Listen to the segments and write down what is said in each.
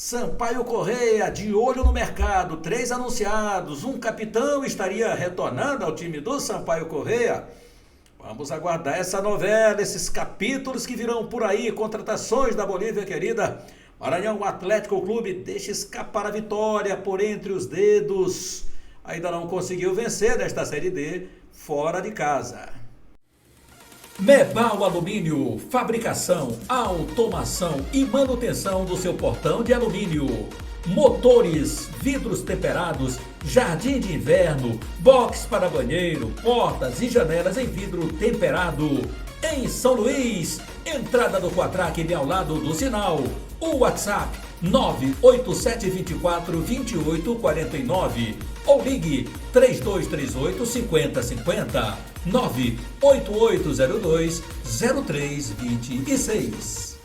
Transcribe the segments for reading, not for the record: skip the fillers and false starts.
Sampaio Corrêa, de olho no mercado, 3 anunciados, um capitão estaria retornando ao time do Sampaio Corrêa. Vamos aguardar essa novela, esses capítulos que virão por aí, contratações da Bolívia querida. Maranhão Atlético Clube deixa escapar a vitória por entre os dedos. Ainda não conseguiu vencer nesta Série D, fora de casa. Mebal Alumínio, fabricação, automação e manutenção do seu portão de alumínio. Motores, vidros temperados, jardim de inverno, box para banheiro, portas e janelas em vidro temperado. Em São Luís, entrada do Quatraque bem ao lado do sinal. O WhatsApp 987242849 ou ligue 3238-5050 98802-0326.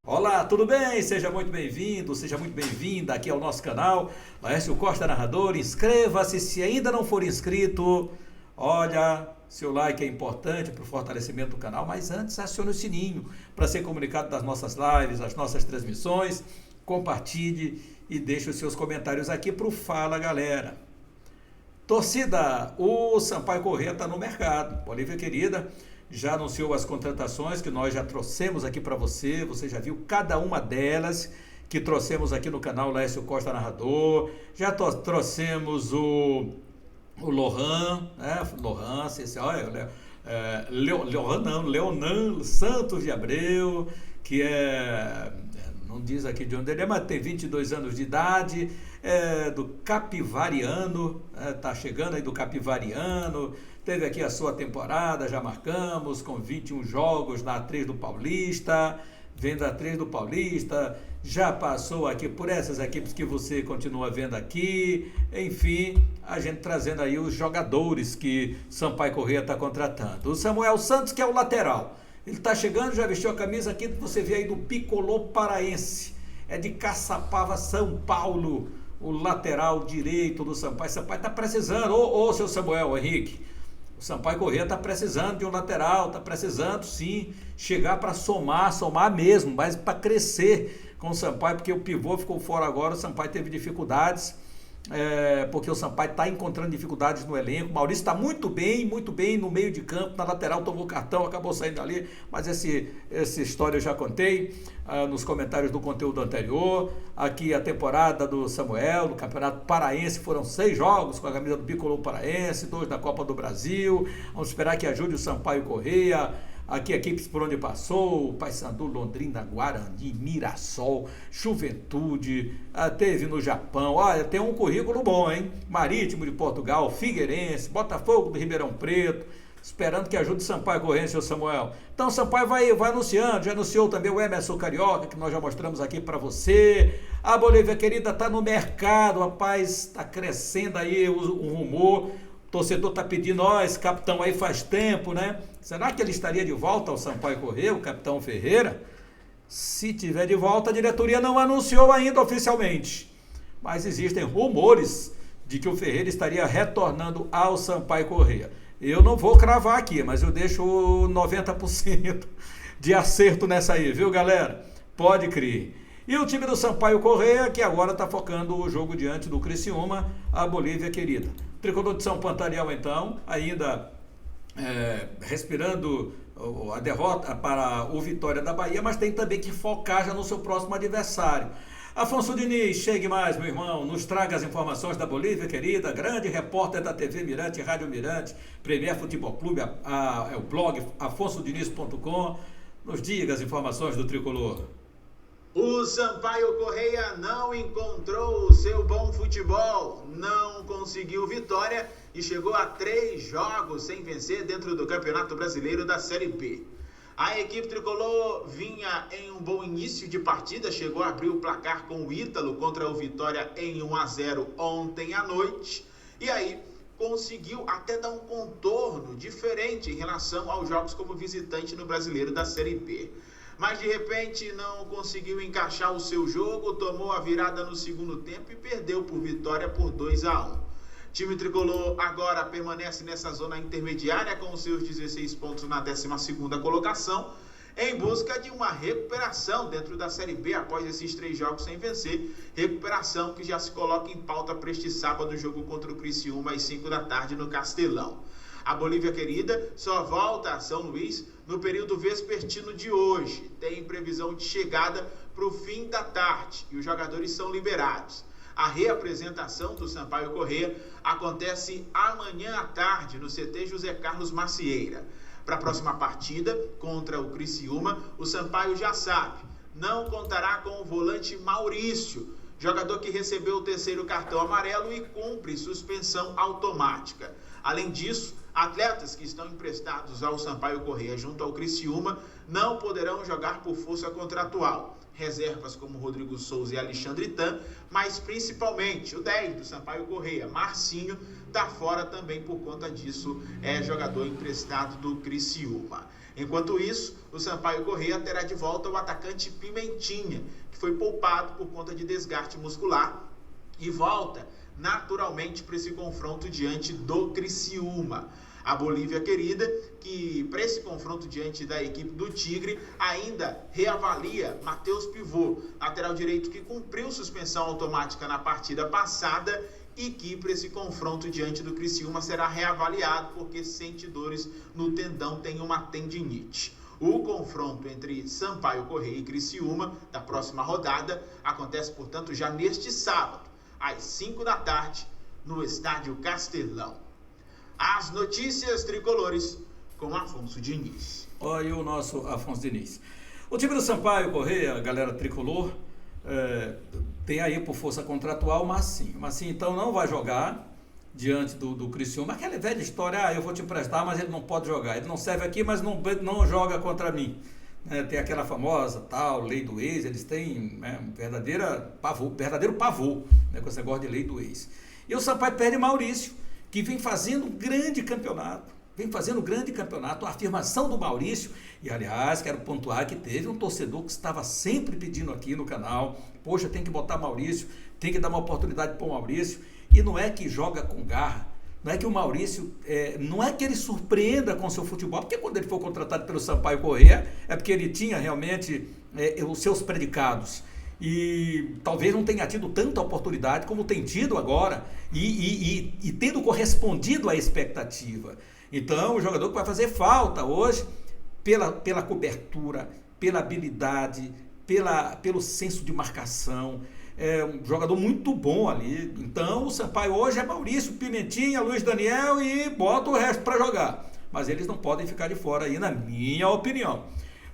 Olá, tudo bem? Seja muito bem-vindo, seja muito bem-vinda aqui ao nosso canal Laércio Costa Narrador. Inscreva-se se ainda não for inscrito. Olha, seu like é importante para o fortalecimento do canal, mas antes acione o sininho para ser comunicado das nossas lives, das nossas transmissões. Compartilhe e deixe os seus comentários aqui para o Fala Galera. Torcida, o Sampaio Corrêa está no mercado. Bolívia querida já anunciou as contratações que nós já trouxemos aqui para você. Você já viu cada uma delas que trouxemos aqui no canal Laércio Costa Narrador. Já trouxemos o Lohan, né? Lohan, Leonan Santos de Abreu, que não diz aqui de onde ele é, mas tem 22 anos de idade, do Capivariano, tá chegando aí do Capivariano, teve aqui a sua temporada, já marcamos, com 21 jogos na A3 do Paulista, vem da A3 do Paulista, já passou aqui por essas equipes que você continua vendo aqui, enfim, a gente trazendo aí os jogadores que Sampaio Corrêa está contratando. O Samuel Santos, que é o lateral, ele está chegando, já vestiu a camisa aqui que você vê aí do Picolô Paraense, é de Caçapava, São Paulo, o lateral direito do Sampaio. Sampaio está precisando, ô seu Samuel Henrique, o Sampaio Corrêa está precisando de um lateral, está precisando sim, chegar para somar mesmo, mas para crescer com o Sampaio, porque o pivô ficou fora agora, o Sampaio teve dificuldades, porque o Sampaio está encontrando dificuldades no elenco. O Maurício está muito bem no meio de campo, na lateral tomou cartão, acabou saindo ali, mas essa história eu já contei nos comentários do conteúdo anterior. Aqui a temporada do Samuel, do Campeonato Paraense, foram 6 jogos com a camisa do Picolô Paraense, 2 da Copa do Brasil. Vamos esperar que ajude o Sampaio Corrêa. Aqui equipes por onde passou, Paysandu, Londrina, Guarani, Mirassol, Juventude, teve no Japão. Olha, tem um currículo bom, hein? Marítimo de Portugal, Figueirense, Botafogo do Ribeirão Preto, esperando que ajude o Sampaio Corrêa, seu Samuel. Então o Sampaio vai anunciando, já anunciou também o Emerson Carioca, que nós já mostramos aqui para você. A Bolívia querida está no mercado, rapaz, está crescendo aí o rumor. O torcedor está pedindo, esse capitão aí faz tempo, né? Será que ele estaria de volta ao Sampaio Corrêa, o capitão Ferreira? Se tiver de volta, a diretoria não anunciou ainda oficialmente. Mas existem rumores de que o Ferreira estaria retornando ao Sampaio Corrêa. Eu não vou cravar aqui, mas eu deixo 90% de acerto nessa aí, viu, galera? Pode crer. E o time do Sampaio Corrêa, que agora está focando o jogo diante do Criciúma, a Bolívia querida. Tricolor de São Pantaleão, então, ainda respirando a derrota para o Vitória da Bahia, mas tem também que focar já no seu próximo adversário. Afonso Diniz, chegue mais, meu irmão, nos traga as informações da Bolívia querida, grande repórter da TV Mirante, Rádio Mirante, Premier Futebol Clube, é o blog afonsodiniz.com, nos diga as informações do Tricolor. O Sampaio Corrêa não encontrou o seu bom futebol, não conseguiu vitória e chegou a 3 jogos sem vencer dentro do Campeonato Brasileiro da Série B. A equipe tricolor vinha em um bom início de partida, chegou a abrir o placar com o Ítalo contra o Vitória em 1-0 ontem à noite, e aí conseguiu até dar um contorno diferente em relação aos jogos como visitante no Brasileiro da Série B. Mas de repente não conseguiu encaixar o seu jogo, tomou a virada no segundo tempo e perdeu por Vitória por 2-1. Time tricolor agora permanece nessa zona intermediária com os seus 16 pontos na 12ª colocação. em busca de uma recuperação dentro da Série B após esses 3 jogos sem vencer. Recuperação que já se coloca em pauta para este sábado, jogo contra o Criciúma às 5 da tarde no Castelão. A Bolívia Querida só volta a São Luís no período vespertino de hoje. Tem previsão de chegada para o fim da tarde e os jogadores são liberados. A reapresentação do Sampaio Corrêa acontece amanhã à tarde no CT José Carlos Macieira. Para a próxima partida contra o Criciúma, o Sampaio já sabe, não contará com o volante Maurício, jogador que recebeu o 3º cartão amarelo e cumpre suspensão automática. Além disso, atletas que estão emprestados ao Sampaio Corrêa junto ao Criciúma não poderão jogar por força contratual. Reservas como Rodrigo Souza e Alexandre Tan, mas principalmente o 10 do Sampaio Corrêa, Marcinho, está fora também por conta disso, é jogador emprestado do Criciúma. Enquanto isso, o Sampaio Corrêa terá de volta o atacante Pimentinha, que foi poupado por conta de desgaste muscular, e volta naturalmente para esse confronto diante do Criciúma. A Bolívia Querida, que para esse confronto diante da equipe do Tigre, ainda reavalia Matheus Pivô, lateral direito que cumpriu suspensão automática na partida passada e que para esse confronto diante do Criciúma será reavaliado porque sente dores no tendão, tem uma tendinite. O confronto entre Sampaio Corrêa e Criciúma da próxima rodada acontece, portanto, já neste sábado, às 5 da tarde, no Estádio Castelão. As notícias tricolores com Afonso Diniz. Olha o nosso Afonso Diniz. O time do Sampaio Corrêa, a galera tricolor, tem aí por força contratual o Marcinho. O Marcinho, então, não vai jogar diante do Criciúma. Aquela velha história, eu vou te emprestar, mas ele não pode jogar. Ele não serve aqui, mas não joga contra mim. Tem aquela famosa tal lei do ex, eles têm um verdadeiro pavor com esse negócio de lei do ex. E o Sampaio perde Maurício, que vem fazendo um grande campeonato. A afirmação do Maurício, e aliás, quero pontuar que teve um torcedor que estava sempre pedindo aqui no canal, poxa, tem que botar Maurício, tem que dar uma oportunidade para o Maurício, e não é que joga com garra, não é que o Maurício, não é que ele surpreenda com o seu futebol, porque quando ele foi contratado pelo Sampaio Corrêa, é porque ele tinha realmente os seus predicados, e talvez não tenha tido tanta oportunidade como tem tido agora, e tendo correspondido à expectativa. Então, o jogador que vai fazer falta hoje, pela cobertura, pela habilidade, pelo senso de marcação, é um jogador muito bom ali. Então, o Sampaio hoje é Maurício, Pimentinha, Luiz Daniel e bota o resto para jogar. Mas eles não podem ficar de fora aí, na minha opinião.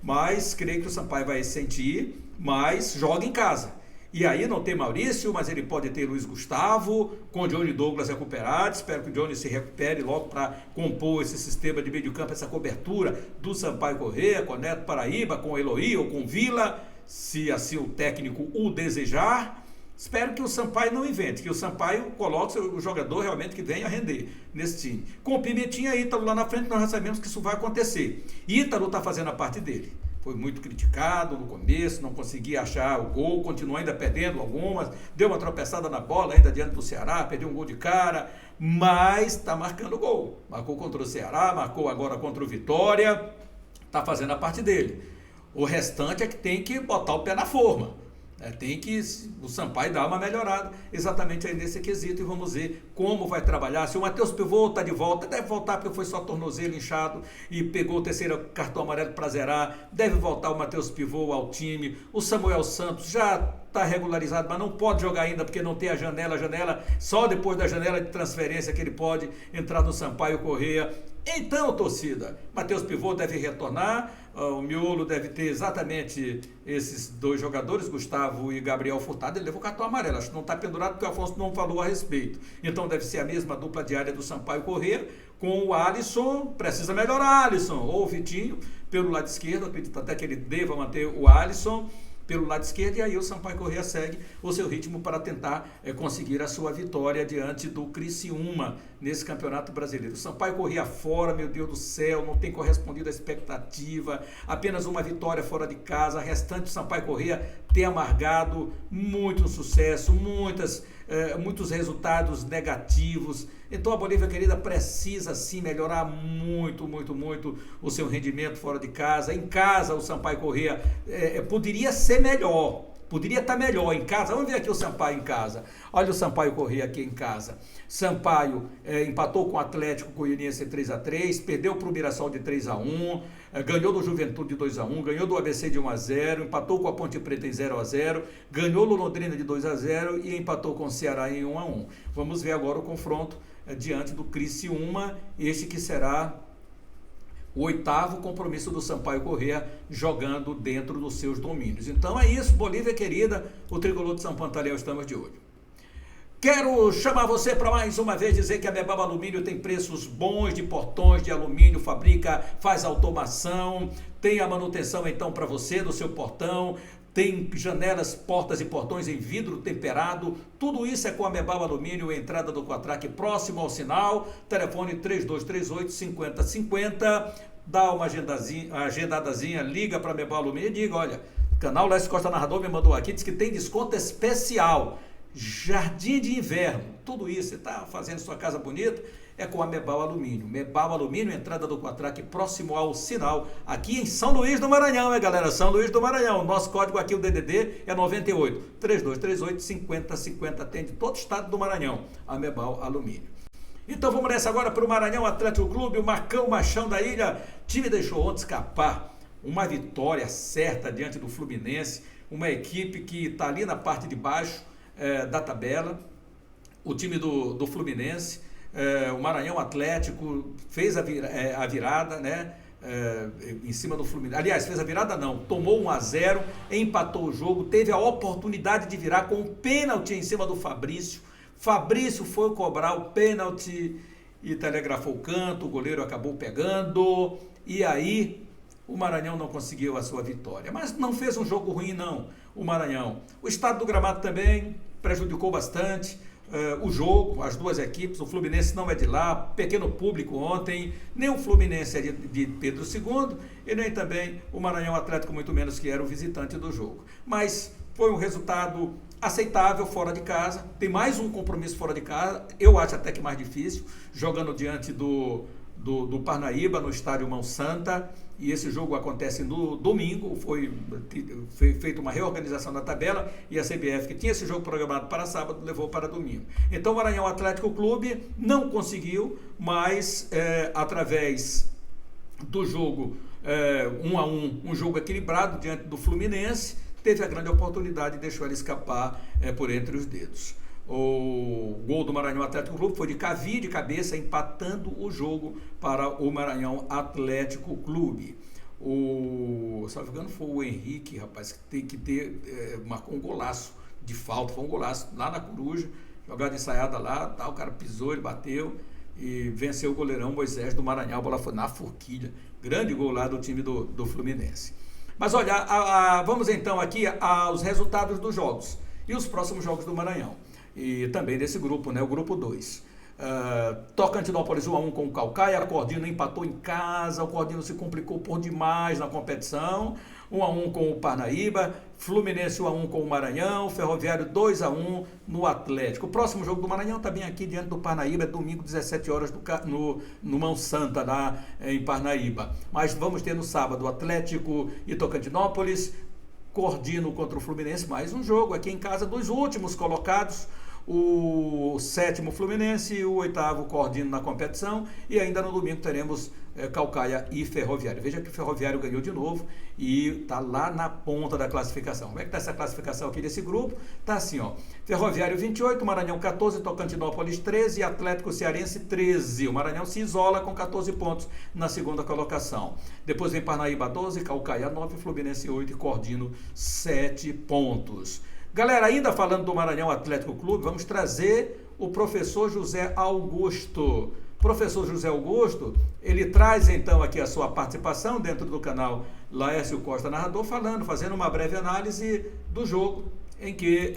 Mas creio que o Sampaio vai sentir, mas joga em casa. E aí não tem Maurício, mas ele pode ter Luiz Gustavo, com o Johnny Douglas recuperado. Espero que o Johnny se recupere logo para compor esse sistema de meio de campo, essa cobertura do Sampaio Corrêa, com o Neto Paraíba, com o Eloy ou com o Vila, se assim o técnico o desejar. Espero que o Sampaio não invente, que o Sampaio coloque o jogador realmente que venha a render nesse time. Com o Pimentinha e Ítalo lá na frente, nós já sabemos que isso vai acontecer. Ítalo está fazendo a parte dele. Foi muito criticado no começo, não conseguia achar o gol, continuou ainda perdendo algumas, deu uma tropeçada na bola ainda diante do Ceará, perdeu um gol de cara, mas está marcando gol. Marcou contra o Ceará, marcou agora contra o Vitória, está fazendo a parte dele. O restante é que tem que botar o pé na forma. Tem que o Sampaio dar uma melhorada exatamente aí nesse quesito e vamos ver como vai trabalhar. Se o Matheus Pivô está de volta, deve voltar porque foi só tornozelo inchado e pegou o 3º cartão amarelo para zerar, deve voltar o Matheus Pivô ao time. O Samuel Santos já está regularizado, mas não pode jogar ainda porque não tem a janela só depois da janela de transferência que ele pode entrar no Sampaio Corrêa. Então, torcida, Matheus Pivô deve retornar, o miolo deve ter exatamente esses 2 jogadores, Gustavo e Gabriel Furtado. Ele levou cartão amarelo, acho que não está pendurado porque o Afonso não falou a respeito. Então deve ser a mesma dupla diária do Sampaio Corrêa, com o Alisson, precisa melhorar Alisson, ou o Vitinho, pelo lado esquerdo, acredito até que ele deva manter o Alisson pelo lado esquerdo, e aí o Sampaio Corrêa segue o seu ritmo para tentar conseguir a sua vitória diante do Criciúma nesse Campeonato Brasileiro. O Sampaio corria fora, meu Deus do céu, não tem correspondido à expectativa, apenas uma vitória fora de casa, restante o Sampaio Corrêa tem amargado muito sucesso, muitos resultados negativos. Então a Bolívia querida precisa sim melhorar muito o seu rendimento fora de casa. Em casa o Sampaio Corrêa poderia ser melhor, poderia estar melhor em casa. Vamos ver aqui o Sampaio em casa. Olha o Sampaio Corrêa aqui em casa. Sampaio empatou com o Atlético Goianiense 3-3, perdeu para o Mirassol de 3-1, ganhou do Juventude de 2-1, ganhou do ABC de 1-0, empatou com a Ponte Preta em 0-0, ganhou do Londrina de 2-0 e empatou com o Ceará em 1-1. Vamos ver agora o confronto diante do Criciúma, este que será o 8º compromisso do Sampaio Corrêa jogando dentro dos seus domínios. Então é isso, Bolívia querida, o tricolor de São Pantaleão, estamos de olho. Quero chamar você para mais uma vez dizer que a Mebaba Alumínio tem preços bons de portões de alumínio, fabrica, faz automação, tem a manutenção então para você do seu portão, tem janelas, portas e portões em vidro temperado, tudo isso é com a Mebaba Alumínio, entrada do Quatraque próximo ao sinal, telefone 3238-5050, dá uma agendadazinha, liga para a Mebaba Alumínio e diga, olha, o canal Lécio Costa Narrador me mandou aqui, diz que tem desconto especial, jardim de inverno, tudo isso, você está fazendo sua casa bonita, é com a Mebal Alumínio. Mebal Alumínio, entrada do Quatraque, próximo ao sinal, aqui em São Luís do Maranhão, galera? São Luís do Maranhão. Nosso código aqui, o DDD, é 98 3238 5050. Atende todo o estado do Maranhão, a Mebal Alumínio. Então vamos nessa agora para o Maranhão Atlético Clube, o Marcão Machão da Ilha. O time deixou ontem escapar uma vitória certa diante do Fluminense, uma equipe que está ali na parte de baixo da tabela. O time do Fluminense, o Maranhão Atlético fez a virada, né? Em cima do Fluminense. Aliás, fez a virada não, tomou 1-0, empatou o jogo, teve a oportunidade de virar com um pênalti em cima do Fabrício. Fabrício foi cobrar o pênalti e telegrafou o canto, o goleiro acabou pegando, e aí o Maranhão não conseguiu a sua vitória. Mas não fez um jogo ruim não, o Maranhão. O estado do gramado também prejudicou bastante o jogo, as duas equipes. O Fluminense não é de lá, pequeno público ontem, nem o Fluminense é de Pedro II e nem também o Maranhão Atlético, muito menos, que era o visitante do jogo. Mas foi um resultado aceitável fora de casa, tem mais um compromisso fora de casa, eu acho até que mais difícil, jogando diante do Parnaíba, no estádio Mão Santa, e esse jogo acontece no domingo. Foi feita uma reorganização da tabela e a CBF, que tinha esse jogo programado para sábado, levou para domingo. Então o Maranhão Atlético Clube não conseguiu, mas através do jogo 1-1, um jogo equilibrado diante do Fluminense, teve a grande oportunidade e deixou ele escapar por entre os dedos. O gol do Maranhão Atlético Clube foi de Cavi, de cabeça, empatando o jogo para o Maranhão Atlético Clube. Se não me engano, foi o Henrique, rapaz, que tem que ter, marcou um golaço de falta, foi um golaço lá na Coruja, jogada ensaiada lá, o cara pisou, ele bateu e venceu o goleirão Moisés do Maranhão. A bola foi na forquilha, grande gol lá do time do Fluminense. Mas olha, vamos então aqui aos resultados dos jogos e os próximos jogos do Maranhão. E também desse grupo, né, o grupo 2. Tocantinópolis 1-1 com o Caucaia, o Cordino empatou em casa, o Cordino se complicou por demais na competição, 1-1 com o Parnaíba, Fluminense 1-1 com o Maranhão, Ferroviário 2-1 no Atlético. O próximo jogo do Maranhão está bem aqui diante do Parnaíba, é domingo 17 horas no Mão Santa, lá em Parnaíba. Mas vamos ter no sábado Atlético e Tocantinópolis, Cordino contra o Fluminense, mais um jogo aqui em casa dos últimos colocados, o 7º Fluminense e o 8º Cordino na competição, e ainda no domingo teremos Caucaia e Ferroviário. Veja que o Ferroviário ganhou de novo e está lá na ponta da classificação. Como é que está essa classificação aqui desse grupo? Está assim, ó: Ferroviário 28, Maranhão 14, Tocantinópolis 13 e Atlético Cearense 13. O Maranhão se isola com 14 pontos na segunda colocação. Depois vem Parnaíba 12, Caucaia 9, Fluminense 8 e Cordino 7 pontos. Galera, ainda falando do Maranhão Atlético Clube, vamos trazer o professor José Augusto. Professor José Augusto, ele traz então aqui a sua participação dentro do canal Laércio Costa Narrador, fazendo uma breve análise do jogo em que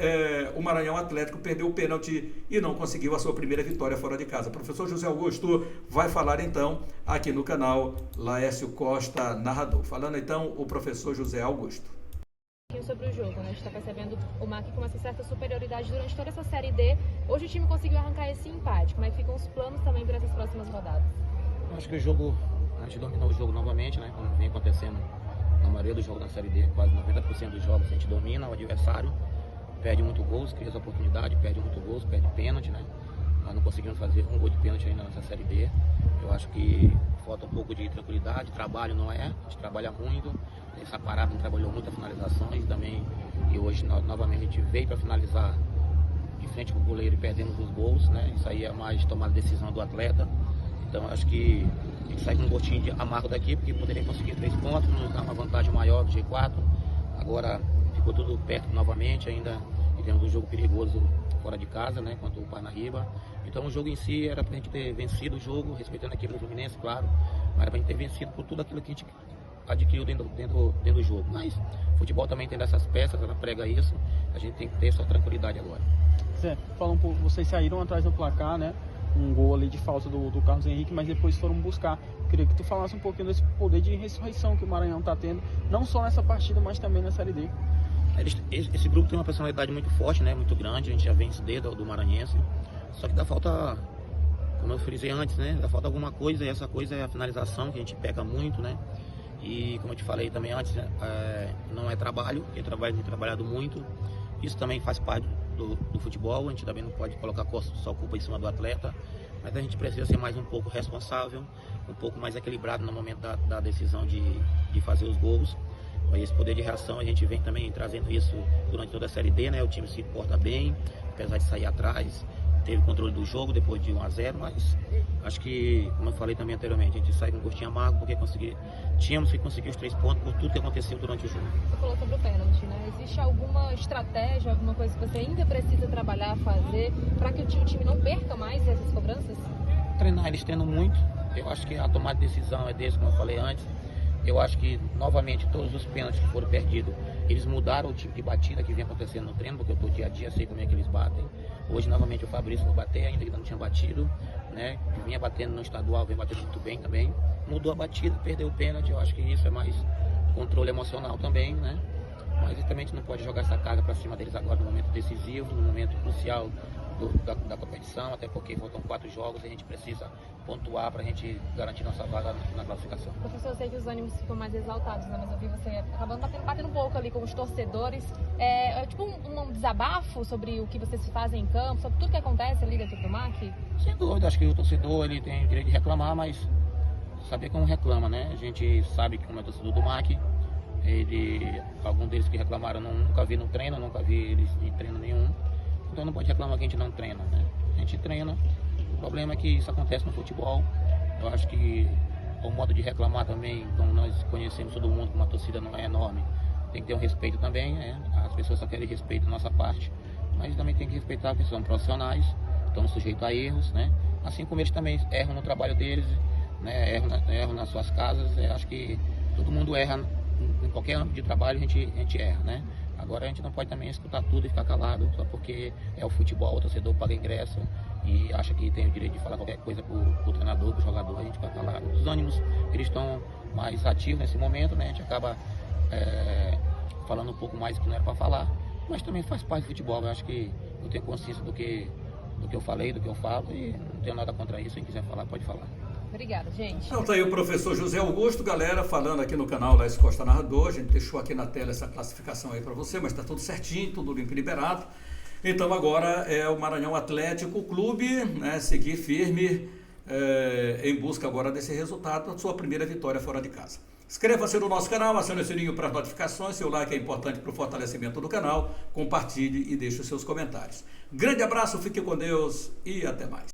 o Maranhão Atlético perdeu o pênalti e não conseguiu a sua primeira vitória fora de casa. O professor José Augusto vai falar então aqui no canal Laércio Costa Narrador. Falando então o professor José Augusto. Sobre o jogo, né? A gente está percebendo o MAC com essa certa superioridade durante toda essa Série D. Hoje o time conseguiu arrancar esse empate. Como é que ficam os planos também para essas próximas rodadas? Eu acho que o jogo, a gente dominou o jogo novamente, né? Como vem acontecendo na maioria dos jogos da Série D, quase 90% dos jogos a gente domina o adversário, perde muito gols, cria essa oportunidade, perde muito gols, perde pênalti, né? Nós não conseguimos fazer um gol de pênalti ainda nessa Série D. Eu acho que falta um pouco de tranquilidade, trabalho não é, a gente trabalha muito, essa parada a gente trabalhou muito a finalizações também, e hoje novamente a gente veio para finalizar de frente com o goleiro e perdemos os gols, né? Isso aí é mais tomada de decisão do atleta. Então acho que a gente sai com um gostinho de amargo daqui, porque poderia conseguir 3 pontos, nos dar uma vantagem maior do G4. Agora ficou tudo perto novamente, ainda tivemos um jogo perigoso fora de casa, né, contra o Parnaíba. Então o jogo em si era para a gente ter vencido o jogo, respeitando a equipe do Fluminense, claro, mas era para a gente ter vencido por tudo aquilo que a gente adquiriu dentro do jogo. Mas o futebol também tem dessas peças, ela prega isso, a gente tem que ter essa tranquilidade agora. Zé, fala um pouco, vocês saíram atrás do placar, né? Um gol ali de falta do Carlos Henrique, mas depois foram buscar. Queria que tu falasse um pouquinho desse poder de ressurreição que o Maranhão está tendo, não só nessa partida, mas também na Série D. Esse grupo tem uma personalidade muito forte, né? Muito grande, a gente já vence desde do Maranhense, só que dá falta, como eu frisei antes, né? Dá falta alguma coisa, e essa coisa é a finalização, que a gente peca muito, né? E como eu te falei também antes, não é trabalho, tem trabalhado muito. Isso também faz parte do futebol, a gente também não pode colocar só culpa em cima do atleta, mas a gente precisa ser mais um pouco responsável, um pouco mais equilibrado no momento da decisão de fazer os gols. Mas esse poder de reação a gente vem também trazendo isso durante toda a Série D, né? O time se porta bem, apesar de sair atrás, teve controle do jogo depois de 1-0, mas acho que, como eu falei também anteriormente, a gente sai com um gostinho amargo porque tínhamos que conseguir os 3 pontos por tudo que aconteceu durante o jogo. Você falou sobre o pênalti, né? Existe alguma estratégia, alguma coisa que você ainda precisa trabalhar, fazer, para que o time não perca mais essas cobranças? Treinar, eles treinam muito. Eu acho que a tomada de decisão é desse, como eu falei antes. Eu acho que, novamente, todos os pênaltis que foram perdidos, eles mudaram o tipo de batida que vem acontecendo no treino, porque eu estou dia a dia, sei como é que eles batem. Hoje, novamente, o Fabrício foi bater, ainda que não tinha batido, né? Vinha batendo no estadual, vem batendo muito bem também. Mudou a batida, perdeu o pênalti. Eu acho que isso é mais controle emocional também, né? Mas também a gente não pode jogar essa carga para cima deles agora no momento decisivo, no momento crucial da competição, até porque faltam 4 jogos e a gente precisa pontuar para a gente garantir nossa vaga na classificação. Professor, eu sei que os ânimos ficam mais exaltados, né? Mas eu vi você acabando batendo um pouco ali com os torcedores. É tipo um desabafo sobre o que vocês fazem em campo, sobre tudo que acontece ali dentro do MAC? Sem dúvida, acho que o torcedor ele tem o direito de reclamar, mas saber como reclama, né? A gente sabe que como é torcedor do MAC, alguns deles que reclamaram nunca vi no treino, nunca vi eles em treino nenhum. Então não pode reclamar que a gente não treina, né? A gente treina, o problema é que isso acontece no futebol. Eu acho que o modo de reclamar também, como nós conhecemos todo mundo, como a torcida não é enorme, tem que ter um respeito também, né? As pessoas só querem respeito da nossa parte, mas também tem que respeitar que são profissionais, estão sujeitos a erros, né? Assim como eles também erram no trabalho deles, né? Erram nas suas casas. Eu acho que todo mundo erra em qualquer âmbito de trabalho, a gente erra, né? Agora a gente não pode também escutar tudo e ficar calado só porque é o futebol, o torcedor paga ingresso e acha que tem o direito de falar qualquer coisa pro treinador, pro jogador, a gente fica calado. Os ânimos, eles estão mais ativos nesse momento, né? A gente acaba falando um pouco mais do que não era para falar, mas também faz parte do futebol. Eu acho que eu tenho consciência do que eu falei, do que eu falo, e não tenho nada contra isso. Quem quiser falar, pode falar. Obrigada, gente. Então tá aí o professor José Augusto, galera, falando aqui no canal Laércio Costa Narrador. A gente deixou aqui na tela essa classificação aí para você, mas tá tudo certinho, tudo limpo e liberado. Então agora é o Maranhão Atlético Clube, né, seguir firme em busca agora desse resultado, da sua primeira vitória fora de casa. Inscreva-se no nosso canal, acione o sininho para as notificações, seu like é importante para o fortalecimento do canal, compartilhe e deixe os seus comentários. Grande abraço, fique com Deus e até mais.